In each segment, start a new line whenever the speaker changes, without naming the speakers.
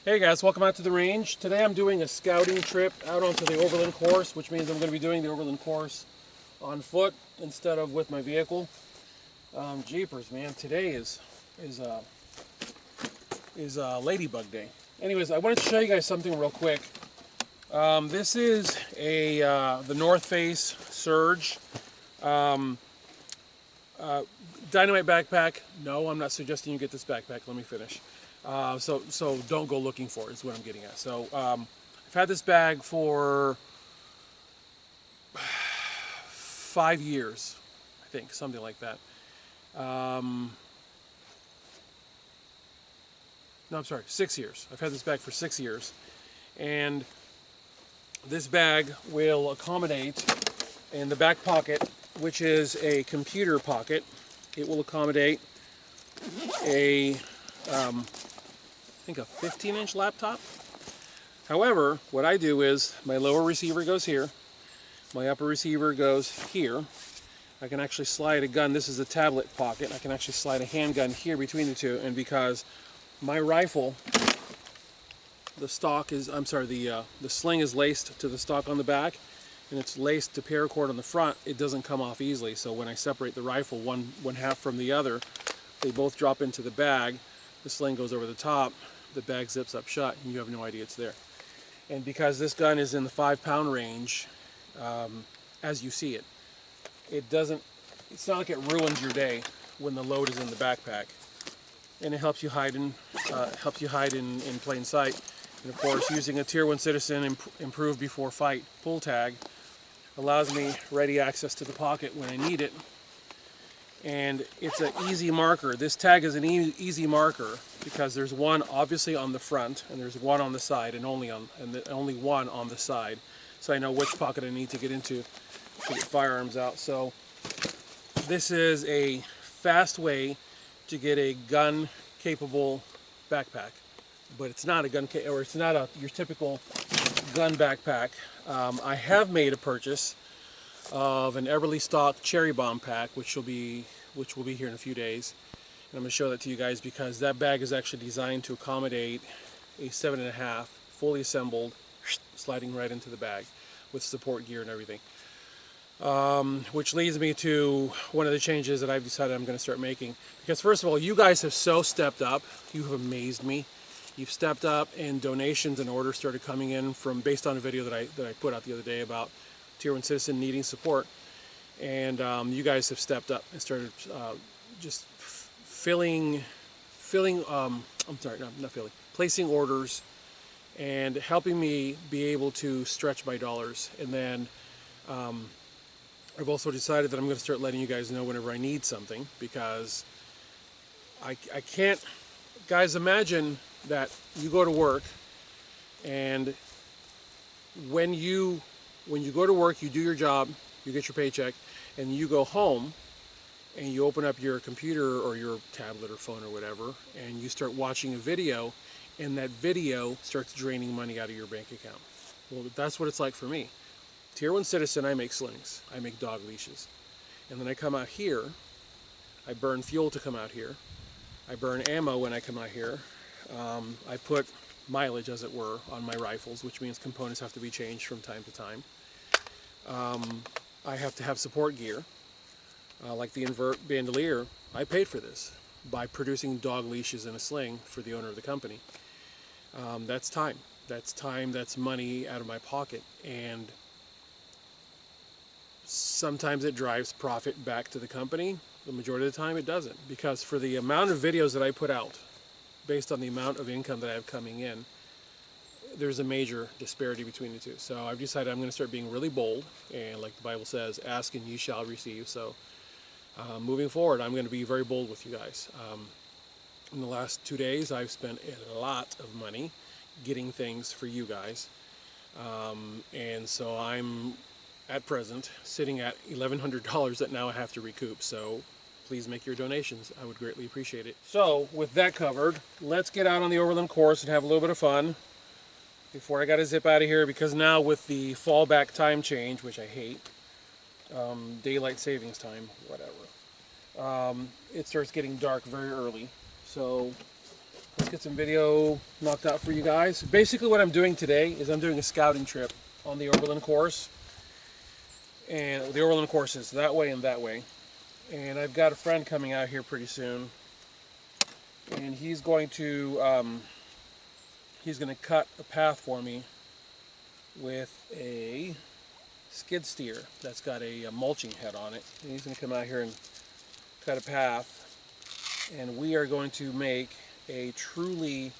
Hey guys, welcome out to the range. Today I'm doing a scouting trip out onto the Overland course, which means I'm going to be doing the Overland course on foot instead of with my vehicle. Jeepers, man! Today is Ladybug Day. Anyways, I wanted to show you guys something real quick. This is the North Face Surge Dynamite backpack. No, I'm not suggesting you get this backpack. Let me finish. So don't go looking for it, is what I'm getting at. So I've had this bag for 5 years, I think, something like that. No, I'm sorry, 6 years. I've had this bag for 6 years. And this bag will accommodate in the back pocket, which is a computer pocket. It will accommodate a I think a 15-inch laptop. However, what I do is my lower receiver goes here, my upper receiver goes here. I can actually slide a gun. This is a tablet pocket. I can actually slide a handgun here between the two, and because my rifle, the stock is, the sling is laced to the stock on the back, and it's laced to paracord on the front, it doesn't come off easily. So when I separate the rifle one half from the other, they both drop into the bag. The sling goes over the top, the bag zips up shut, and you have no idea it's there. And because this gun is in the 5-pound range, as you see it, it's not like it ruins your day when the load is in the backpack. And it helps you hide in plain sight. And of course, using a Tier 1 Citizen Improve Before Fight pull tag allows me ready access to the pocket when I need it. And it's an easy marker. This tag is an easy marker because there's one obviously on the front, and there's one on the side, and only one on the side. So I know which pocket I need to get into to get firearms out. So this is a fast way to get a gun-capable backpack, but it's not a it's not your typical gun backpack. I have made a purchase of an Everly stock cherry bomb pack, which will be here in a few days, and I'm going to show that to you guys because that bag is actually designed to accommodate a 7.5 fully assembled, sliding right into the bag with support gear and everything. Which leads me to one of the changes that I've decided I'm going to start making, because first of all, you guys have so stepped up. You have amazed me. You've stepped up, and donations and orders started coming in based on a video that I put out the other day about Tier 1 Citizen needing support, and you guys have stepped up and started just placing orders and helping me be able to stretch my dollars. And then I've also decided that I'm going to start letting you guys know whenever I need something, because I can't, guys, imagine that you go to work, and when you go to work, you do your job, you get your paycheck, and you go home and you open up your computer or your tablet or phone or whatever, and you start watching a video, and that video starts draining money out of your bank account. Well, that's what it's like for me. Tier 1 Citizen, I make slings, I make dog leashes, and then I come out here, I burn fuel to come out here, I burn ammo when I come out here, I put mileage, as it were, on my rifles, which means components have to be changed from time to time. I have to have support gear, like the invert bandolier. I paid for this by producing dog leashes and a sling for the owner of the company. That's time. That's money out of my pocket, and sometimes it drives profit back to the company. The majority of the time it doesn't, because for the amount of videos that I put out, based on the amount of income that I have coming in, there's a major disparity between the two. So I've decided I'm going to start being really bold, and like the Bible says, ask and you shall receive. So moving forward, I'm going to be very bold with you guys. In the last 2 days, I've spent a lot of money getting things for you guys, and so I'm at present sitting at $1,100 that now I have to recoup. So please make your donations. I would greatly appreciate it. So with that covered, let's get out on the Overland course and have a little bit of fun before I got to zip out of here, because now with the fallback time change, which I hate, daylight savings time, whatever, it starts getting dark very early. So let's get some video knocked out for you guys. Basically what I'm doing today is I'm doing a scouting trip on the Overland course. And the Overland course is that way and that way. And I've got a friend coming out here pretty soon. And he's going to cut a path for me with a skid steer that's got a mulching head on it. And he's going to come out here and cut a path. And we are going to make a truly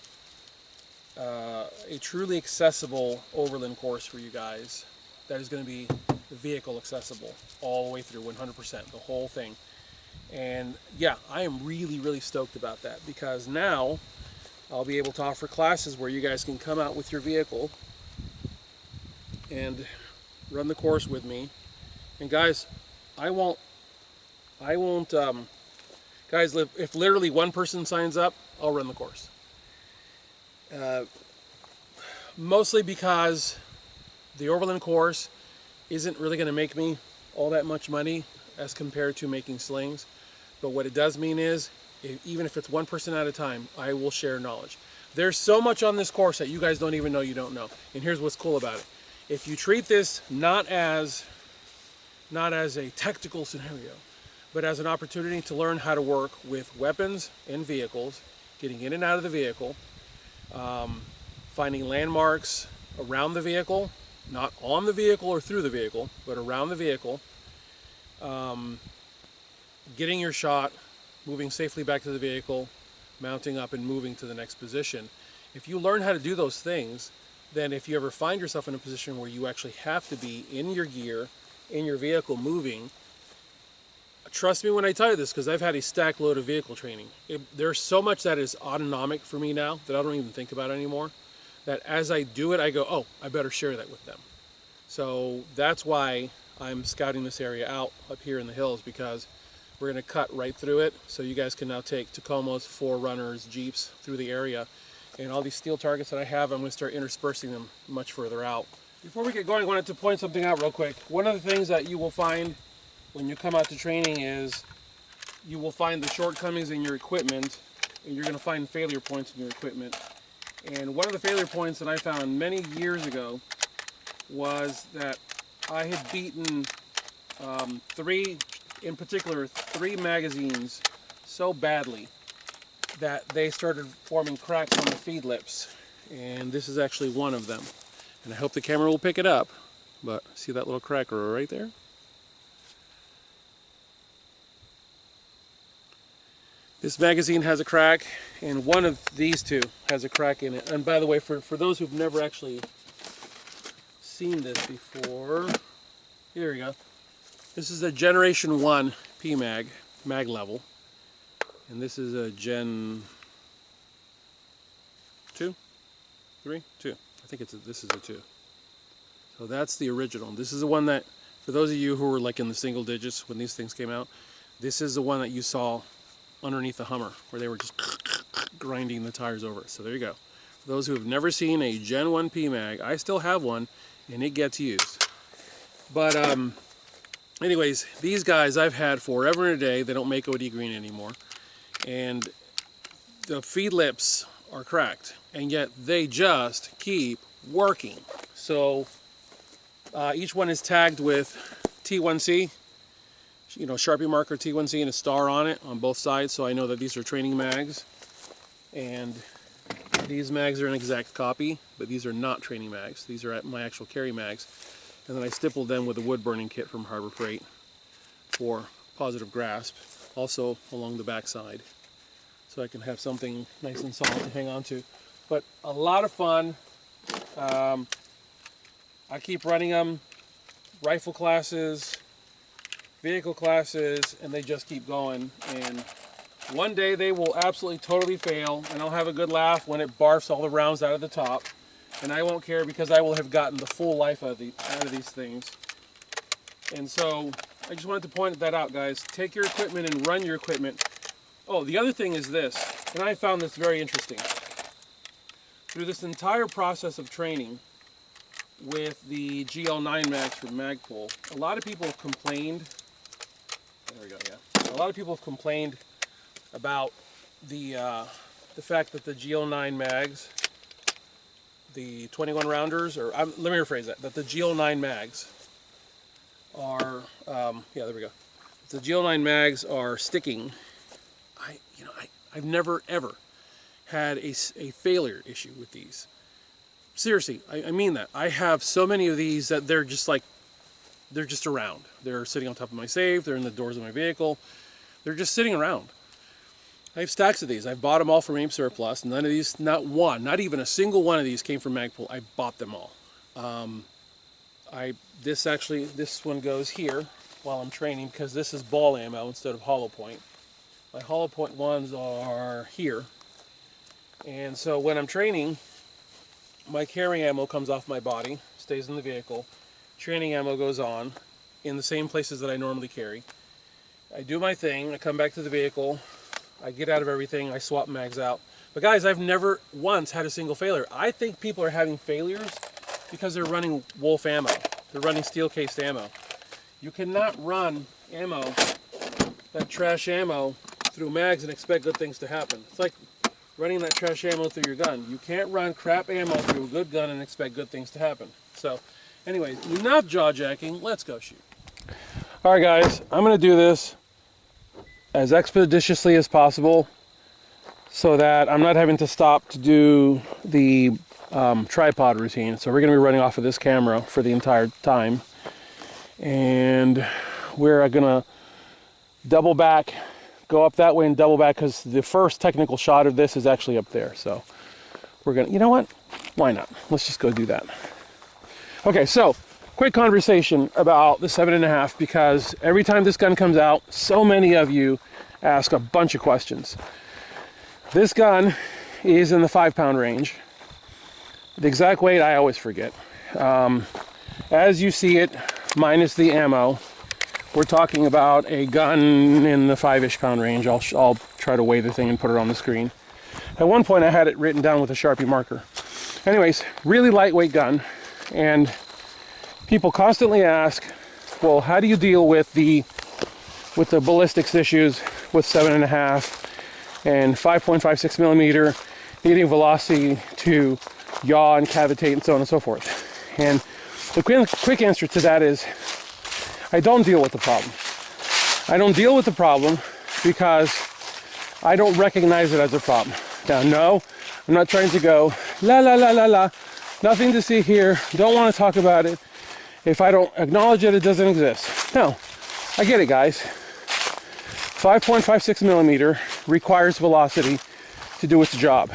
accessible Overland course for you guys. That is going to be vehicle accessible all the way through, 100%, the whole thing. And yeah, I am really stoked about that, because now I'll be able to offer classes where you guys can come out with your vehicle and run the course with me. And guys, guys, if literally one person signs up, I'll run the course. Mostly because the Overland course isn't really going to make me all that much money as compared to making slings. But what it does mean is, even if it's one person at a time, I will share knowledge. There's so much on this course that you guys don't even know you don't know. And here's what's cool about it. If you treat this not as a tactical scenario, but as an opportunity to learn how to work with weapons and vehicles, getting in and out of the vehicle, finding landmarks around the vehicle, not on the vehicle or through the vehicle, but around the vehicle, getting your shot, moving safely back to the vehicle, mounting up and moving to the next position. If you learn how to do those things, then if you ever find yourself in a position where you actually have to be in your gear, in your vehicle moving, trust me when I tell you this, because I've had a stack load of vehicle training. There's so much that is autonomic for me now that I don't even think about it anymore, that as I do it, I go, oh, I better share that with them. So that's why I'm scouting this area out up here in the hills, because we're going to cut right through it, so you guys can now take Tacomas, 4Runners, Jeeps through the area. And all these steel targets that I have, I'm going to start interspersing them much further out. Before we get going, I wanted to point something out real quick. One of the things that you will find when you come out to training is you will find the shortcomings in your equipment, and you're going to find failure points in your equipment. And one of the failure points that I found many years ago was that I had beaten three magazines so badly that they started forming cracks on the feed lips. And this is actually one of them. And I hope the camera will pick it up, but see that little crack right there? This magazine has a crack, and one of these two has a crack in it. And by the way, for those who've never actually seen this before, here we go. This is a Generation 1 PMag, mag level. And this is a Gen 2? 3? 2. I think this is a 2. So that's the original. This is the one that, for those of you who were like in the single digits when these things came out, this is the one that you saw underneath the Hummer, where they were just grinding the tires over. So there you go. For those who have never seen a Gen 1 PMag, I still have one, and it gets used. But anyways, these guys I've had forever and a day. They don't make OD green anymore. And the feed lips are cracked, and yet they just keep working. So each one is tagged with T1C, you know, Sharpie marker T1C and a star on it on both sides, so I know that these are training mags. And these mags are an exact copy, but these are not training mags. These are my actual carry mags. And then I stippled them with a wood burning kit from Harbor Freight for positive grasp, also along the back side, so I can have something nice and solid to hang on to. But a lot of fun. I keep running them, rifle classes, vehicle classes, and they just keep going. And one day they will absolutely totally fail, and I'll have a good laugh when it barfs all the rounds out of the top. And I won't care, because I will have gotten the full life out of these things. And so I just wanted to point that out, guys. Take your equipment and run your equipment. Oh, the other thing is this, and I found this very interesting. Through this entire process of training with the GL9 mags from Magpul, a lot of people have complained. There we go, yeah. A lot of people have complained about the the fact that the GL9 mags, the 21 rounders, or let me rephrase that the GL9 mags are, yeah, there we go. The GL9 mags are sticking. I've never ever had a failure issue with these. Seriously, I mean that. I have so many of these that they're just around. They're sitting on top of my safe, they're in the doors of my vehicle, they're just sitting around. I have stacks of these. I've bought them all from AIM Surplus. None of these, not one, not even a single one of these came from Magpul. I bought them all. This one goes here while I'm training because this is ball ammo instead of hollow point. My hollow point ones are here. And so when I'm training, my carry ammo comes off my body, stays in the vehicle. Training ammo goes on in the same places that I normally carry. I do my thing, I come back to the vehicle, I get out of everything, I swap mags out. But guys, I've never once had a single failure. I think people are having failures because they're running wolf ammo. They're running steel cased ammo. You cannot run ammo, that trash ammo, through mags and expect good things to happen. It's like running that trash ammo through your gun. You can't run crap ammo through a good gun and expect good things to happen. So anyways, enough jaw jacking, let's go shoot. All right guys, I'm gonna do this as expeditiously as possible so that I'm not having to stop to do the tripod routine. So we're gonna be running off of this camera for the entire time. And we're gonna double back, go up that way and double back because the first technical shot of this is actually up there. So we're gonna, you know what? Why not? Let's just go do that. Okay, so quick conversation about the 7.5 because every time this gun comes out, so many of you ask a bunch of questions. This gun is in the 5-pound range. The exact weight I always forget. As you see it, minus the ammo, we're talking about a gun in the 5-ish pound range. I'll try to weigh the thing and put it on the screen. At one point I had it written down with a Sharpie marker. Anyways, really lightweight gun, and people constantly ask, well, how do you deal with the ballistics issues with 7.5 and 5.56 millimeter, needing velocity to yaw and cavitate and so on and so forth? And the quick answer to that is, I don't deal with the problem. I don't deal with the problem because I don't recognize it as a problem. Now, no, I'm not trying to go, la la la la la, nothing to see here, don't want to talk about it. If I don't acknowledge it, it doesn't exist. No, I get it, guys. 5.56 millimeter requires velocity to do its job.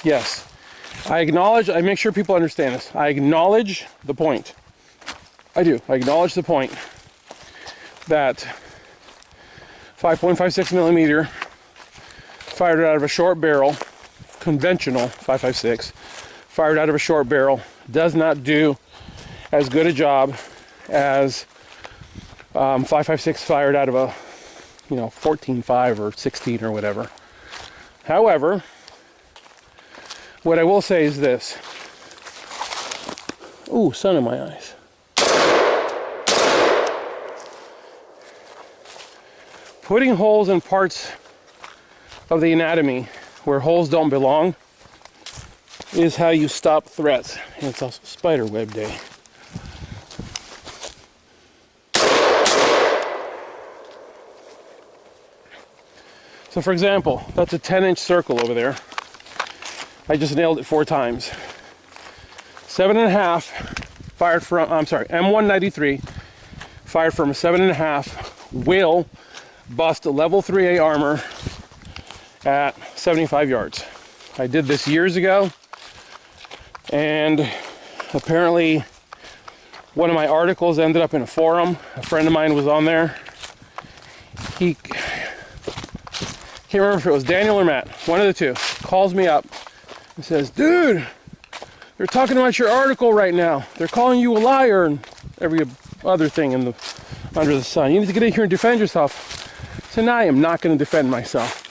Yes, I acknowledge, I make sure people understand this. I acknowledge the point. I do, I acknowledge the point that 5.56 millimeter fired out of a short barrel, conventional 5.56, fired out of a short barrel, does not do as good a job as 5.56 fired out of a 14.5 or 16 or whatever. However, what I will say is this. Ooh, sun in my eyes. Putting holes in parts of the anatomy where holes don't belong is how you stop threats. And it's also spider web day. So for example, that's a 10-inch circle over there. I just nailed it 4 times. 7.5 fired from, M193 fired from a 7.5 will bust a level 3A armor at 75 yards. I did this years ago, and apparently one of my articles ended up in a forum. A friend of mine was on there. He can't remember if it was Daniel or Matt, one of the two, calls me up and says, dude, they're talking about your article right now. They're calling you a liar and every other thing under the sun. You need to get in here and defend yourself. I said, no, I am not going to defend myself.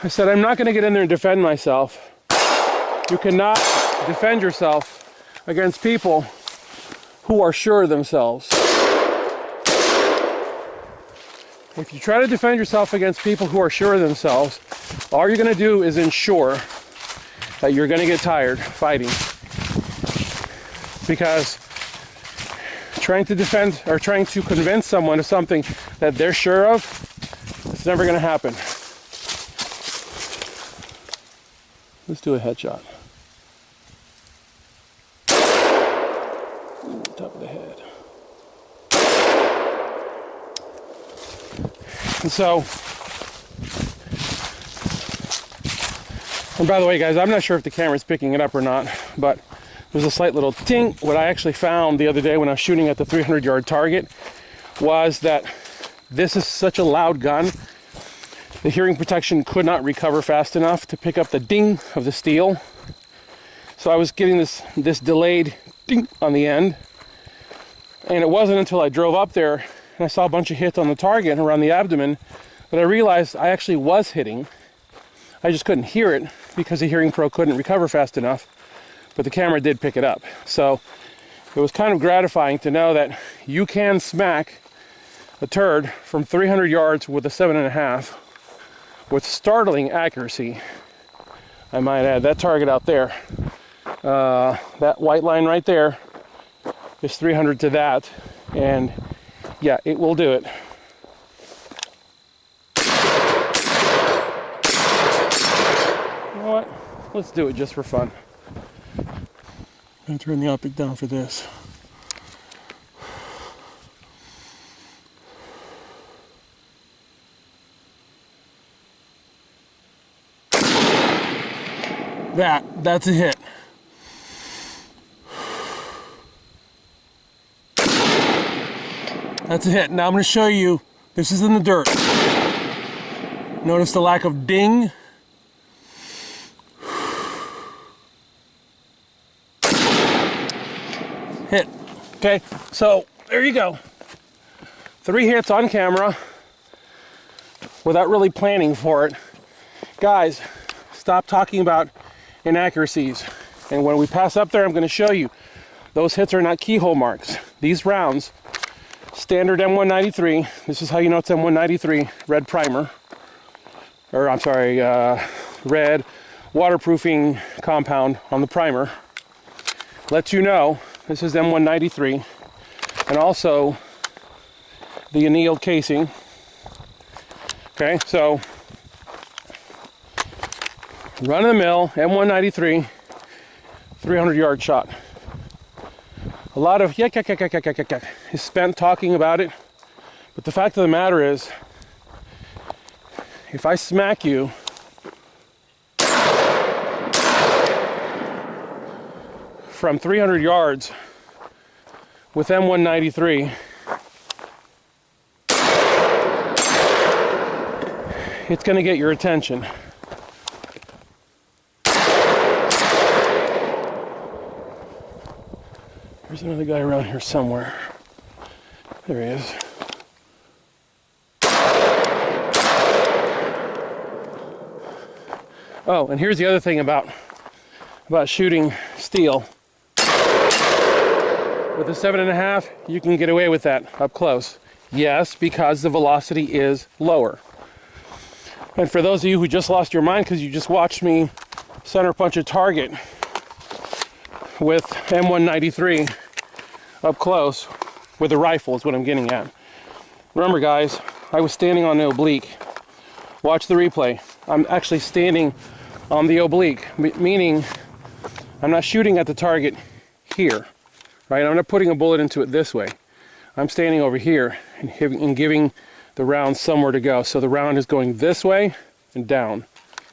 I said, I'm not going to get in there and defend myself. You cannot defend yourself against people who are sure of themselves. if you try to defend yourself against people who are sure of themselves, all you're going to do is ensure that you're going to get tired fighting. Because trying to defend or trying to convince someone of something that they're sure of, it's never going to happen. Let's do a headshot. Ooh, top of the head. And so, and by the way, guys, I'm not sure if the camera's picking it up or not, but there's a slight little ting. What I actually found the other day when I was shooting at the 300-yard target was that this is such a loud gun, the hearing protection could not recover fast enough to pick up the ding of the steel. So I was getting this delayed ding on the end. And it wasn't until I drove up there and I saw a bunch of hits on the target around the abdomen that I realized I actually was hitting. I just couldn't hear it because the Hearing Pro couldn't recover fast enough, but the camera did pick it up. So it was kind of gratifying to know that you can smack a turd from 300 yards with a 7.5 with startling accuracy. I might add, that target out there, that white line right there is 300 to that, and yeah, it will do it. You know what? Let's do it just for fun. I'm going to turn the optic down for this. That's a hit. That's a hit. Now I'm going to show you, this is in the dirt. Notice the lack of ding. Hit. Okay, so there you go. 3 hits on camera without really planning for it. Guys, stop talking about inaccuracies. And when we pass up there, I'm going to show you those hits are not keyhole marks. These rounds, standard M193, this is how you know it's M193, red primer, or I'm sorry, red waterproofing compound on the primer, lets you know this is M193, and also the annealed casing. Okay, so run of the mill M193 300-yard shot. A lot of yak is spent talking about it, but the fact of the matter is, if I smack you from 300 yards with M193, it's going to get your attention. There's another guy around here somewhere. There he is. Oh, and here's the other thing about shooting steel. With a 7.5, you can get away with that up close. Yes, because the velocity is lower. And for those of you who just lost your mind because you just watched me center punch a target with M193 up close with a rifle is what I'm getting at. Remember, guys, I was standing on the oblique. Watch the replay. I'm actually standing on the oblique, meaning I'm not shooting at the target here, right? I'm not putting a bullet into it this way. I'm standing over here and giving the round somewhere to go. So the round is going this way and down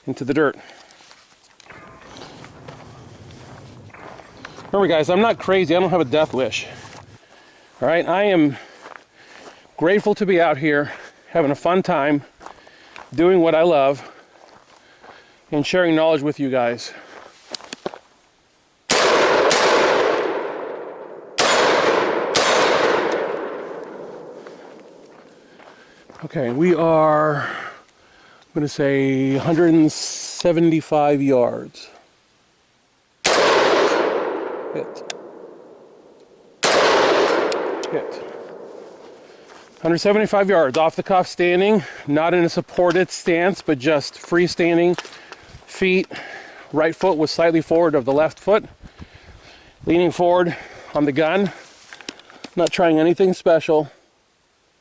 into the dirt. Remember, guys, I'm not crazy. I don't have a death wish. All right, I am grateful to be out here having a fun time, doing what I love, and sharing knowledge with you guys. Okay, we are, I'm going to say 175 yards. Hit. Hit. 175 yards, off the cuff standing, not in a supported stance, but just freestanding, feet, right foot was slightly forward of the left foot, leaning forward on the gun, not trying anything special,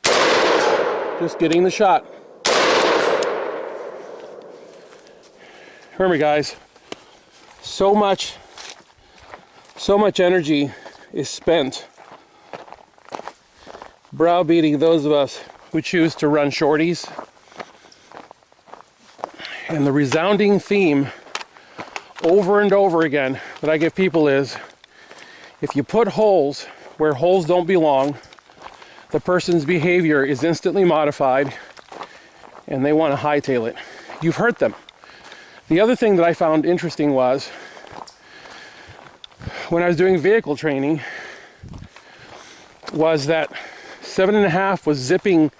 just getting the shot. Remember guys, so much energy is spent browbeating those of us who choose to run shorties. And the resounding theme over and over again that I give people is, if you put holes where holes don't belong, the person's behavior is instantly modified and they want to hightail it. You've hurt them. The other thing that I found interesting was, when I was doing vehicle training, was that 7.5 was zipping,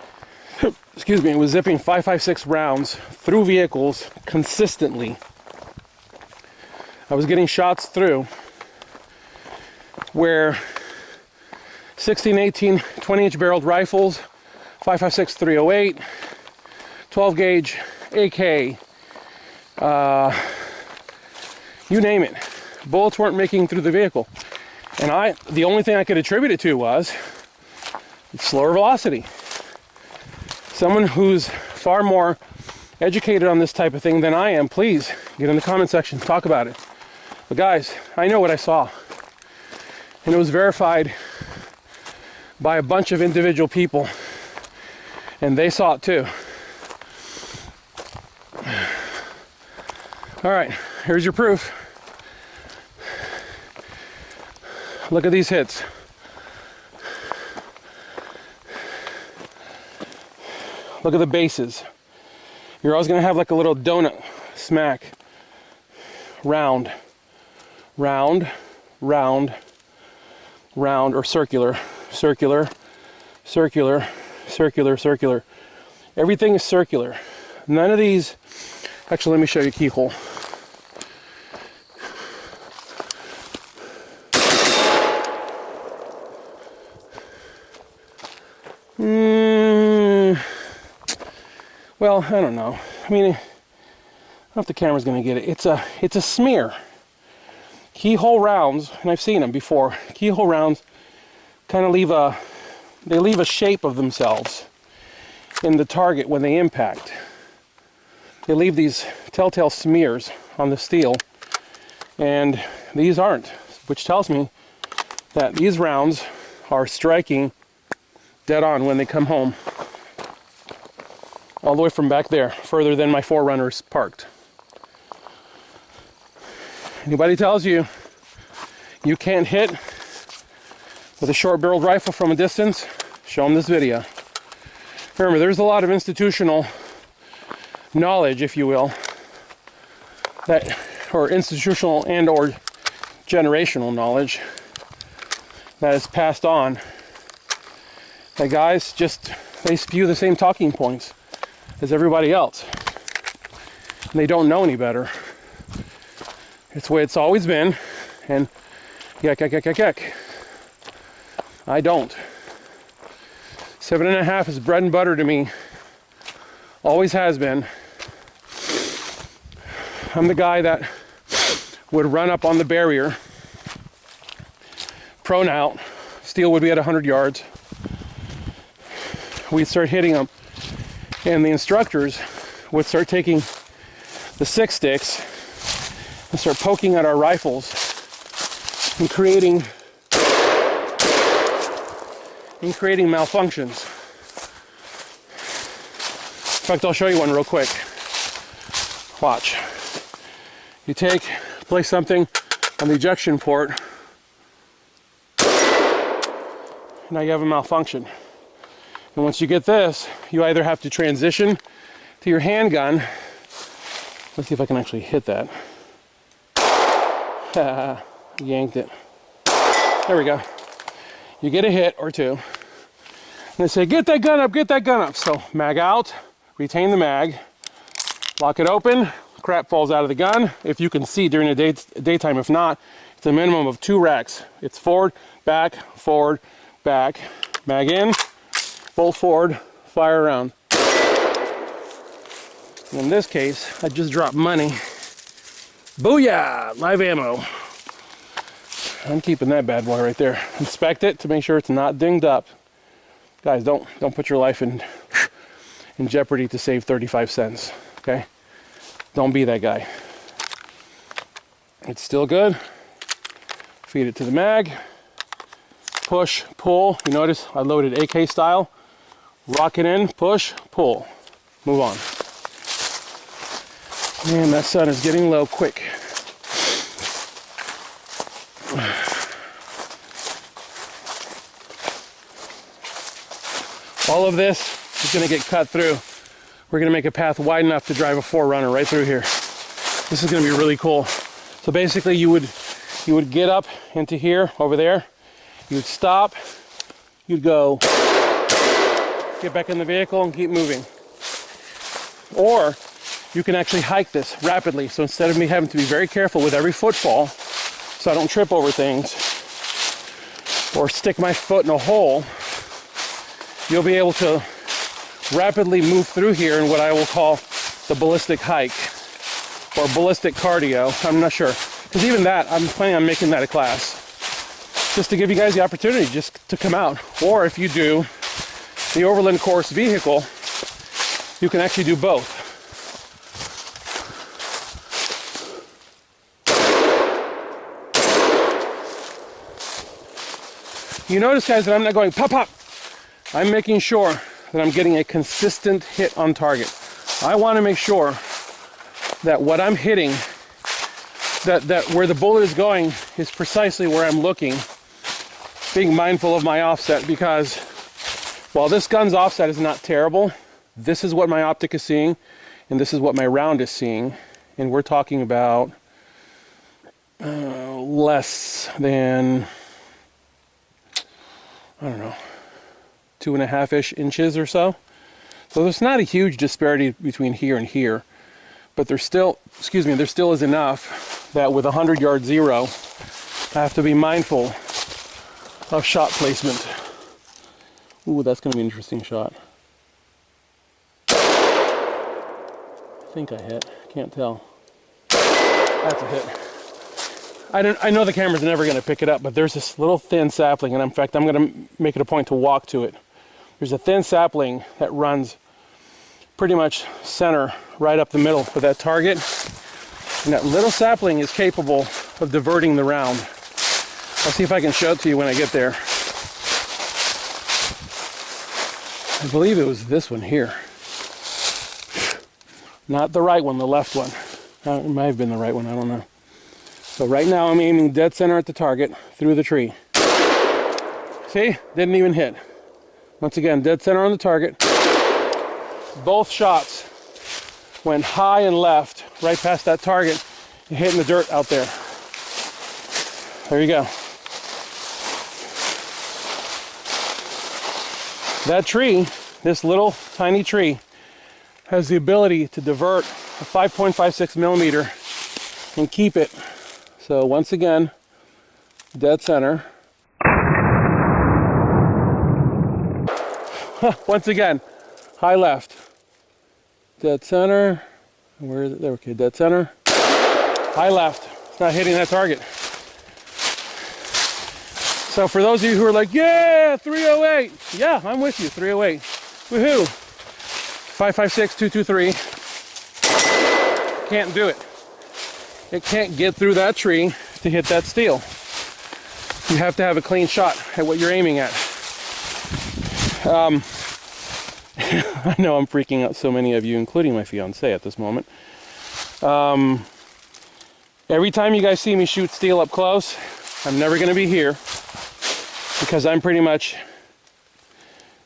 excuse me, was zipping 5.56 rounds through vehicles consistently. I was getting shots through where 16, 18, 20-inch barreled rifles, 5.56 308, 12 gauge AK, you name it, bullets weren't making through the vehicle. And the only thing I could attribute it to was slower velocity. Someone who's far more educated on this type of thing than I am, please get in the comment section, talk about it. But guys, I know what I saw, and it was verified by a bunch of individual people, and they saw it too. All right, here's your proof. Look at these hits. Look at the bases. You're always going to have like a little donut smack. Round, round, round, round, or circular, circular, circular, circular, circular. Everything is circular. None of these, actually let me show you a keyhole. Well, I don't know. I mean, I don't know if the camera's going to get it. It's a smear. Keyhole rounds, and I've seen them before. Keyhole rounds kind of leave a shape of themselves in the target when they impact. They leave these telltale smears on the steel, and these aren't, which tells me that these rounds are striking dead on when they come home. All the way from back there, further than my Forerunners parked. Anybody tells you you can't hit with a short-barreled rifle from a distance, show them this video. Remember, there's a lot of institutional knowledge, if you will, or institutional and or generational knowledge that is passed on. That guys they spew the same talking points as everybody else. And they don't know any better. It's the way it's always been, and yak, yak, yak, yak, yak. I don't. 7.5 is bread and butter to me. Always has been. I'm the guy that would run up on the barrier, prone out, steel would be at 100 yards. We'd start hitting them, and the instructors would start taking the 6 sticks and start poking at our rifles and creating malfunctions. In fact, I'll show you one real quick. Watch. You place something on the ejection port, now you have a malfunction. And once you get this, you either have to transition to your handgun. Let's see if I can actually hit that. Yanked it. There we go. You get a hit or two. And they say, get that gun up, get that gun up. So mag out, retain the mag, lock it open, crap falls out of the gun. If you can see during the daytime, if not, it's a minimum of 2 REX. It's forward, back, mag in. bolt forward, fire around. In this case, I just dropped money. Booyah! Live ammo. I'm keeping that bad boy right there. Inspect it to make sure it's not dinged up. Guys, don't put your life in jeopardy to save 35 cents, okay? Don't be that guy. It's still good. Feed it to the mag. Push, pull. You notice I loaded AK style. Rock it in, push, pull. Move on. Man, that sun is getting low quick. All of this is going to get cut through. We're going to make a path wide enough to drive a 4Runner right through here. This is going to be really cool. So basically you would get up into here, over there. You would stop. You'd go, get back in the vehicle and keep moving. Or you can actually hike this rapidly. So instead of me having to be very careful with every footfall, so I don't trip over things or stick my foot in a hole, you'll be able to rapidly move through here in what I will call the ballistic hike or ballistic cardio. I'm not sure, because even that, I'm planning on making that a class just to give you guys the opportunity just to come out. Or if you do the Overland course vehicle, you can actually do both. You notice, guys, that I'm not going pop, pop. I'm making sure that I'm getting a consistent hit on target. I want to make sure that what I'm hitting, that where the bullet is going is precisely where I'm looking, being mindful of my offset, because while this gun's offset is not terrible, this is what my optic is seeing, and this is what my round is seeing, and we're talking about less than, I don't know, 2.5-ish inches or so. So there's not a huge disparity between here and here, but there's still, excuse me, there still is enough that with 100-yard zero, I have to be mindful of shot placement. Ooh, that's going to be an interesting shot. I think I hit. Can't tell. That's a hit. I know the camera's never going to pick it up, but there's this little thin sapling, and in fact, I'm going to make it a point to walk to it. There's a thin sapling that runs pretty much center, right up the middle of that target. And that little sapling is capable of diverting the round. I'll see if I can show it to you when I get there. I believe it was this one here. Not the right one, the left one. It might have been the right one, I don't know. So right now I'm aiming dead center at the target through the tree. See? Didn't even hit. Once again, dead center on the target. Both shots went high and left, right past that target, and hitting the dirt out there. There you go. That tree, this little tiny tree, has the ability to divert a 5.56 millimeter and keep it. So once again, dead center. Once again, high left. Dead center. Where is it? There, okay, dead center. High left. It's not hitting that target. So for those of you who are like, yeah, 308. Yeah, I'm with you, 308. Woohoo. 5.56, 223. Can't do it. It can't get through that tree to hit that steel. You have to have a clean shot at what you're aiming at. I know I'm freaking out so many of you, including my fiance at this moment. Every time you guys see me shoot steel up close, I'm never going to be here, because I'm pretty much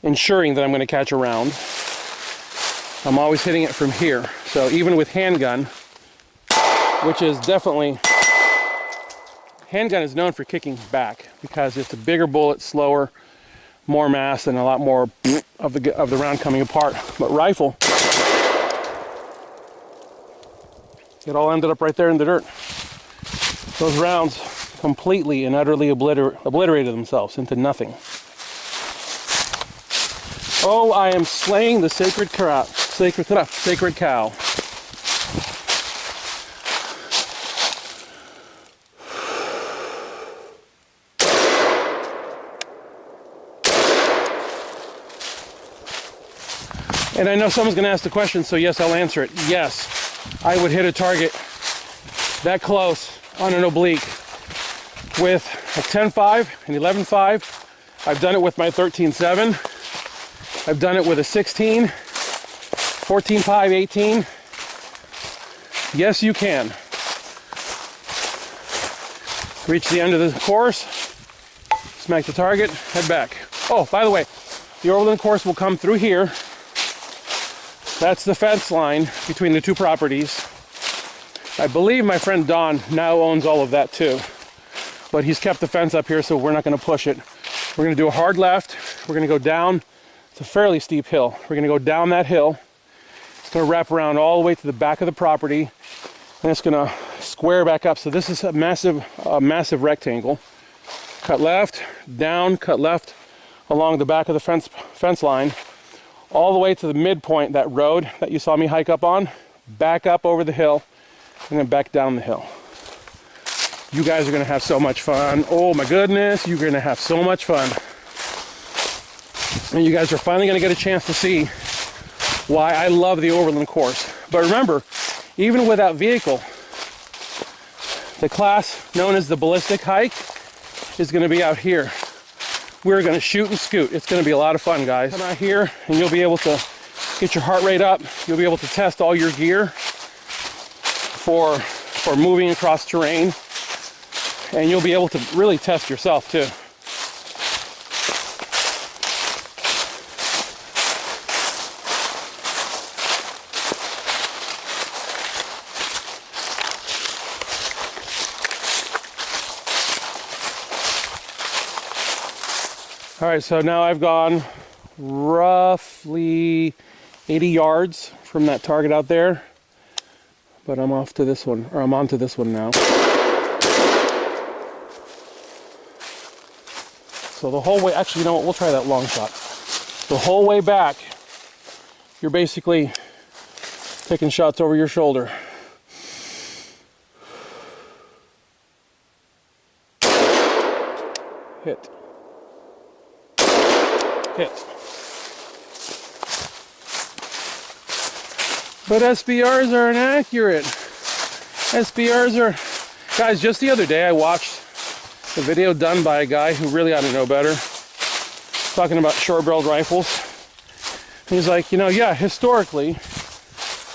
ensuring that I'm going to catch a round. I'm always hitting it from here. So even with handgun, which is definitely, handgun is known for kicking back because it's a bigger bullet, slower, more mass, and a lot more of the round coming apart. But rifle, it all ended up right there in the dirt. Those rounds completely and utterly obliterated themselves into nothing. Oh, I am slaying the sacred cow. Sacred cow. And I know someone's going to ask the question, so yes, I'll answer it. Yes, I would hit a target that close on an oblique with a 10.5, an 11.5. I've done it with my 13.7. I've done it with a 16, 14.5, 18. Yes, you can. Reach the end of the course, smack the target, head back. Oh, by the way, the Overland course will come through here. That's the fence line between the two properties. I believe my friend Don now owns all of that too, but he's kept the fence up here, so we're not going to push it. We're going to do a hard left. We're going to go down. It's a fairly steep hill. We're going to go down that hill. It's going to wrap around all the way to the back of the property, and it's going to square back up. So this is a massive rectangle. Cut left, down, cut left along the back of the fence line, all the way to the midpoint, that road that you saw me hike up on, back up over the hill, and then back down the hill. You guys are going to have so much fun. Oh my goodness, you're going to have so much fun. And you guys are finally going to get a chance to see why I love the Overland course. But remember, even with that vehicle, the class known as the ballistic hike is going to be out here. We're going to shoot and scoot. It's going to be a lot of fun, guys. Come out here and you'll be able to get your heart rate up. You'll be able to test all your gear for moving across terrain. And you'll be able to really test yourself too. All right, so now I've gone roughly 80 yards from that target out there, but I'm off to this one, or I'm on to this one now. So the whole way, actually, you know what, we'll try that long shot. The whole way back, you're basically taking shots over your shoulder. Hit. Hit. But SBRs are inaccurate. SBRs are... Guys, just the other day I watched a video done by a guy who really ought to know better, talking about short-barreled rifles. And he's like, you know, yeah, historically,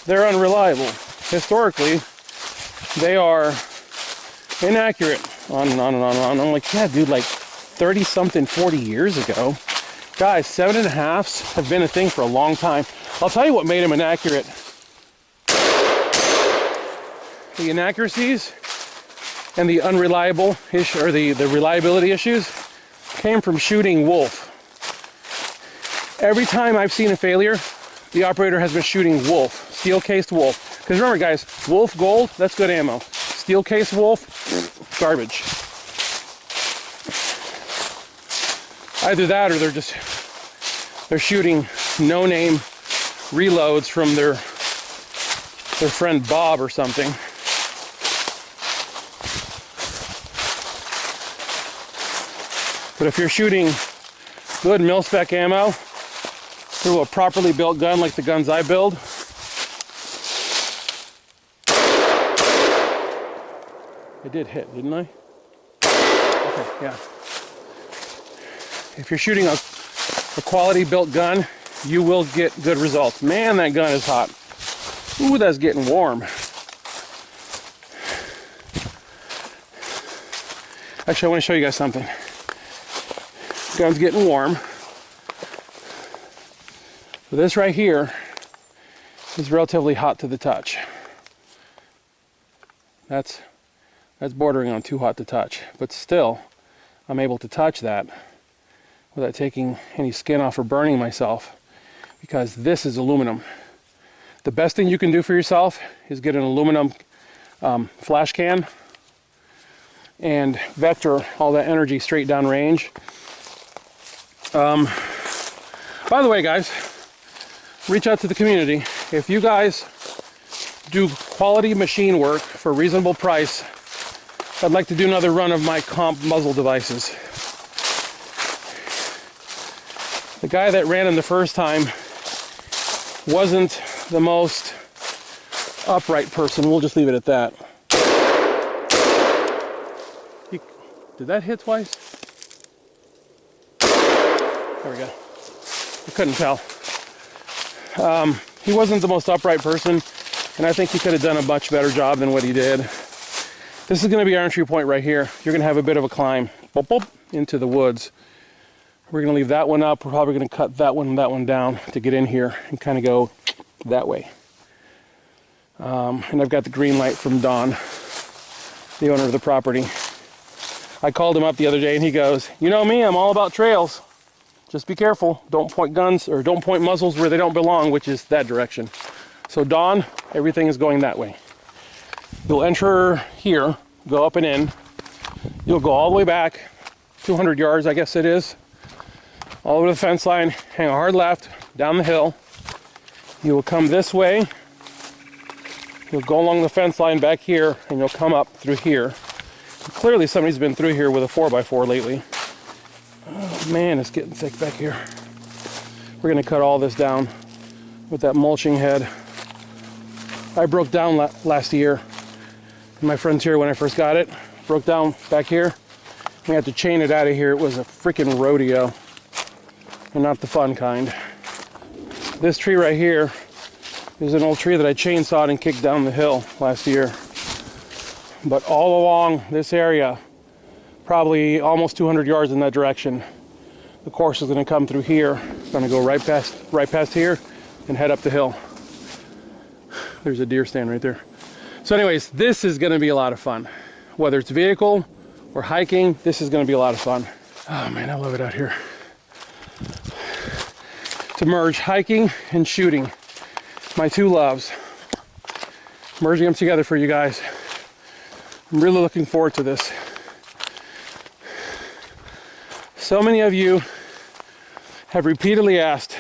they're unreliable. Historically, they are inaccurate. On and on and on and on. I'm like, yeah, dude, like 30-something, 40 years ago. Guys, 7.5s have been a thing for a long time. I'll tell you what made them inaccurate. The inaccuracies and the unreliable issue, or the reliability issues, came from shooting wolf. Every time I've seen a failure, the operator has been shooting wolf, steel-cased wolf. Because remember, guys, wolf gold, that's good ammo. Steel-cased wolf, garbage. Either that, or they're shooting no-name reloads from their friend Bob or something. But if you're shooting good mil-spec ammo through a properly built gun like the guns I build, I did hit, didn't I? Okay, yeah. If you're shooting a quality built gun, you will get good results. Man, that gun is hot. Ooh, that's getting warm. Actually, I want to show you guys something. Gun's getting warm. So this right here is relatively hot to the touch. That's bordering on too hot to touch, but still I'm able to touch that without taking any skin off or burning myself, because this is aluminum. The best thing you can do for yourself is get an aluminum flash can and vector all that energy straight down range. By the way, guys, reach out to the community. If you guys do quality machine work for a reasonable price, I'd like to do another run of my comp muzzle devices. The guy that ran them the first time wasn't the most upright person. We'll just leave it at that. Did that hit twice? There we go. I couldn't tell. He wasn't the most upright person, and I think he could have done a much better job than what he did. This is going to be our entry point right here. You're going to have a bit of a climb into the woods. We're going to leave that one up. We're probably going to cut that one and that one down to get in here and kind of go that way. And I've got the green light from Don, the owner of the property. I called him up the other day and he goes, you know me, I'm all about trails. Just be careful. Don't point guns or don't point muzzles where they don't belong, which is that direction. So Don, everything is going that way. You'll enter here, go up and in. You'll go all the way back, 200 yards, I guess it is. All the way to the fence line, hang a hard left, down the hill. You will come this way. You'll go along the fence line back here, and you'll come up through here. Clearly somebody's been through here with a 4x4 lately. Oh man, it's getting thick back here. We're gonna cut all this down with that mulching head. I broke down last year. My frontier, when I first got it, broke down back here. We had to chain it out of here. It was a freaking rodeo, and not the fun kind. This tree right here is an old tree that I chainsawed and kicked down the hill last year. But all along this area, probably almost 200 yards in that direction, the course is going to come through here. It's going to go right past here and head up the hill. There's a deer stand right there. So anyways, this is going to be a lot of fun. Whether it's vehicle or hiking, this is going to be a lot of fun. Oh man, I love it out here. To merge hiking and shooting, my two loves. Merging them together for you guys. I'm really looking forward to this. So many of you have repeatedly asked,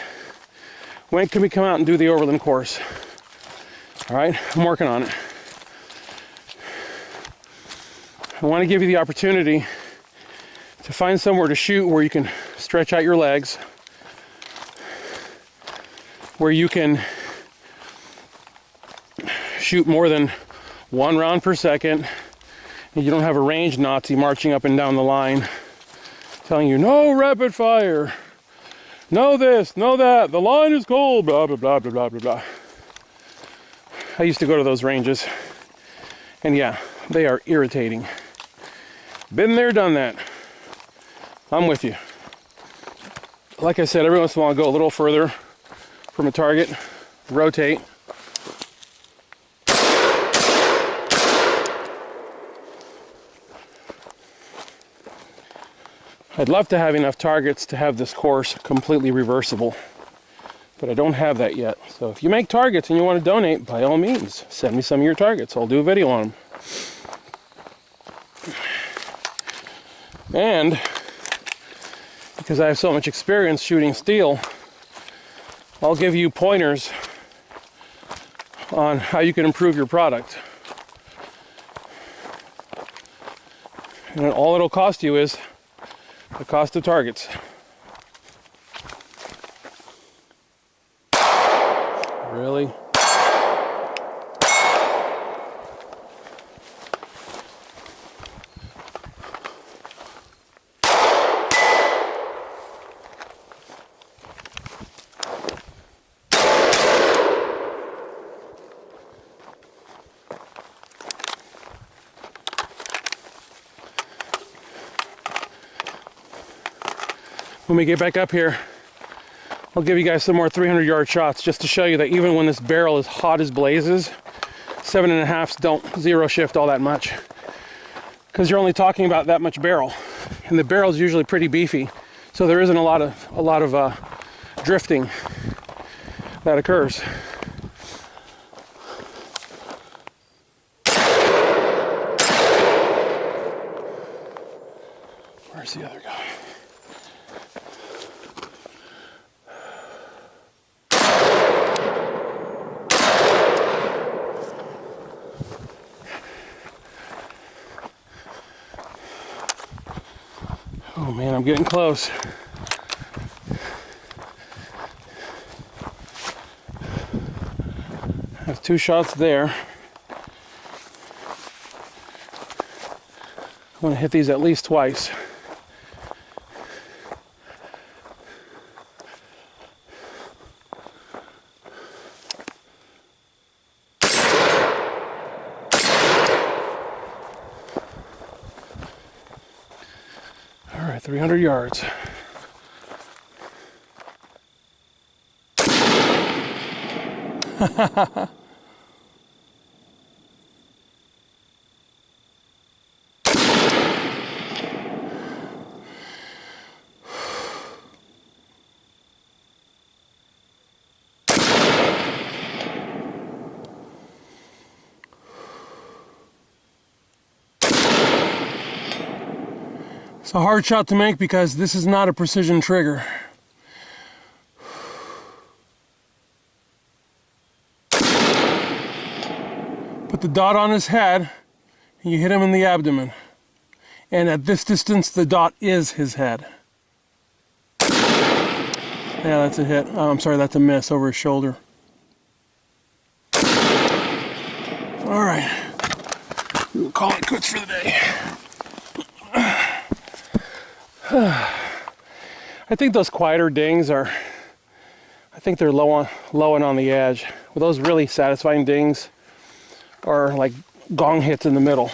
when can we come out and do the Overland course? All right, I'm working on it. I want to give you the opportunity to find somewhere to shoot where you can stretch out your legs, where you can shoot more than one round per second, and you don't have a range Nazi marching up and down the line telling you no rapid fire, no this, no that, the line is cold, blah blah blah blah blah blah blah. I used to go to those ranges, and yeah, they are irritating. Been there, done that. I'm with you. Like I said, every once in a while I go a little further from a target, rotate. I'd love to have enough targets to have this course completely reversible, but I don't have that yet. So if you make targets and you want to donate, by all means, send me some of your targets. I'll do a video on them. And because I have so much experience shooting steel, I'll give you pointers on how you can improve your product. And all it'll cost you is the cost of targets. Really? When we get back up here, I'll give you guys some more 300-yard shots just to show you that even when this barrel is hot as blazes, 7.5s don't zero shift all that much, because you're only talking about that much barrel, and the barrel is usually pretty beefy, so there isn't a lot of drifting that occurs. Where's the other guy? Oh man, I'm getting close. That's 2 shots there. I want to hit these at least twice. All right, 300 yards. It's a hard shot to make because this is not a precision trigger. Put the dot on his head and you hit him in the abdomen. And at this distance, the dot is his head. Yeah, that's a hit. Oh, I'm sorry, that's a miss over his shoulder. All right, we'll call it quits for the day. I think those quieter dings are, I think they're low and on the edge. Well, those really satisfying dings are like gong hits in the middle.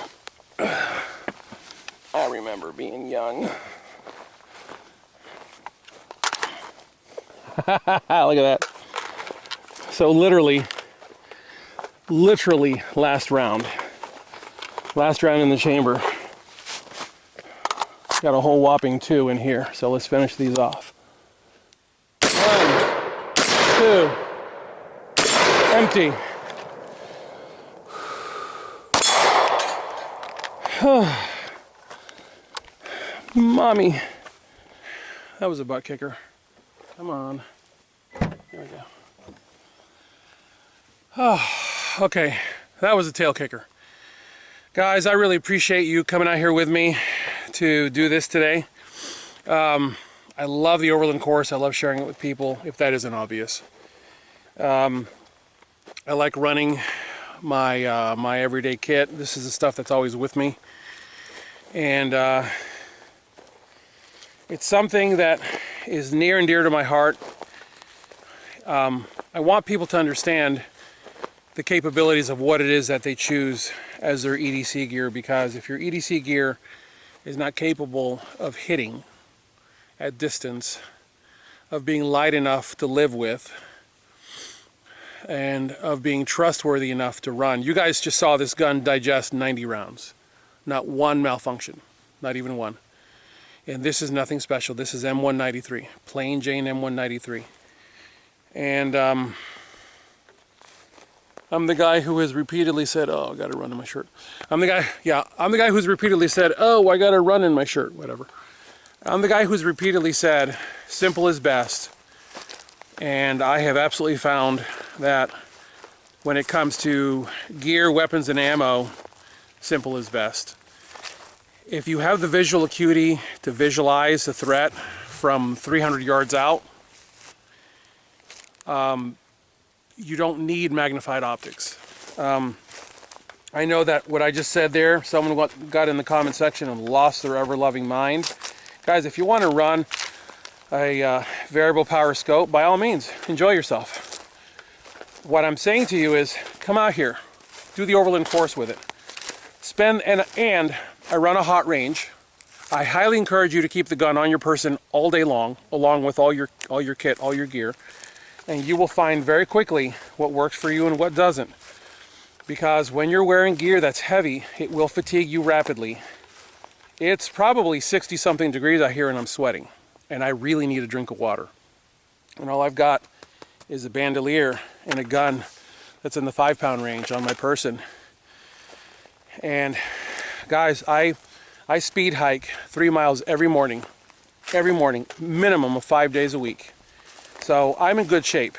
I remember being young. Look at that. So literally last round in the chamber. Got a whole whopping 2 in here, so let's finish these off. 1, 2, empty. Mommy, that was a butt kicker. Come on. There we go. Oh, okay, that was a tail kicker. Guys, I really appreciate you coming out here with me to do this today. I love the Overland course. I love sharing it with people, if that isn't obvious. I like running my my everyday kit. This is the stuff that's always with me, and it's something that is near and dear to my heart. I want people to understand the capabilities of what it is that they choose as their EDC gear, because if your EDC gear is not capable of hitting at distance, of being light enough to live with, and of being trustworthy enough to run. You guys just saw this gun digest 90 rounds. Not one malfunction, not even one. And this is nothing special. This is M193, plain Jane M193. And I'm the guy who has repeatedly said, oh, I gotta run in my shirt. I'm the guy who's repeatedly said, oh, I gotta run in my shirt, whatever. I'm the guy who's repeatedly said, simple is best. And I have absolutely found that when it comes to gear, weapons, and ammo, simple is best. If you have the visual acuity to visualize the threat from 300 yards out, you don't need magnified optics. I know that what I just said there, someone got in the comment section and lost their ever-loving mind. Guys, if you want to run a variable power scope, by all means, enjoy yourself. What I'm saying to you is, come out here, do the Overland course with it. And I run a hot range. I highly encourage you to keep the gun on your person all day long, along with all your kit, all your gear. And you will find very quickly what works for you and what doesn't. Because when you're wearing gear that's heavy, it will fatigue you rapidly. It's probably 60-something degrees out here and I'm sweating. And I really need a drink of water. And all I've got is a bandolier and a gun that's in the 5-pound range on my person. And guys, I speed hike 3 miles every morning, minimum of 5 days a week. So I'm in good shape.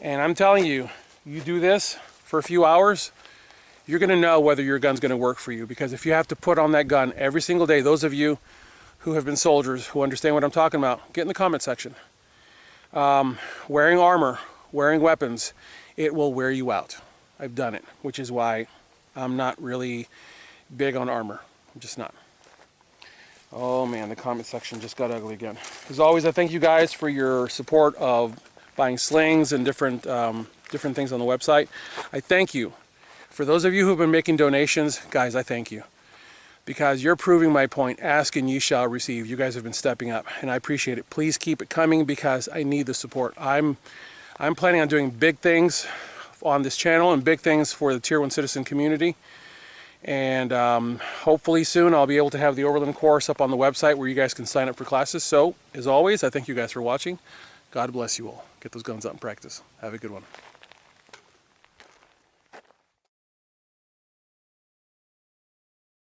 And I'm telling you, you do this for a few hours, you're gonna know whether your gun's gonna work for you. Because if you have to put on that gun every single day, those of you who have been soldiers, who understand what I'm talking about, get in the comment section. Wearing armor, wearing weapons, it will wear you out. I've done it, which is why I'm not really big on armor. I'm just not. Oh man, the comment section just got ugly again. As always, I thank you guys for your support of buying slings and different things on the website. I thank you. For those of you who have been making donations, guys, I thank you. Because you're proving my point. Ask and ye shall receive. You guys have been stepping up, and I appreciate it. Please keep it coming because I need the support. I'm planning on doing big things on this channel and big things for the Tier 1 citizen community. And hopefully soon I'll be able to have the Overland course up on the website where you guys can sign up for classes. So, as always, I thank you guys for watching. God bless you all. Get those guns out and practice. Have a good one.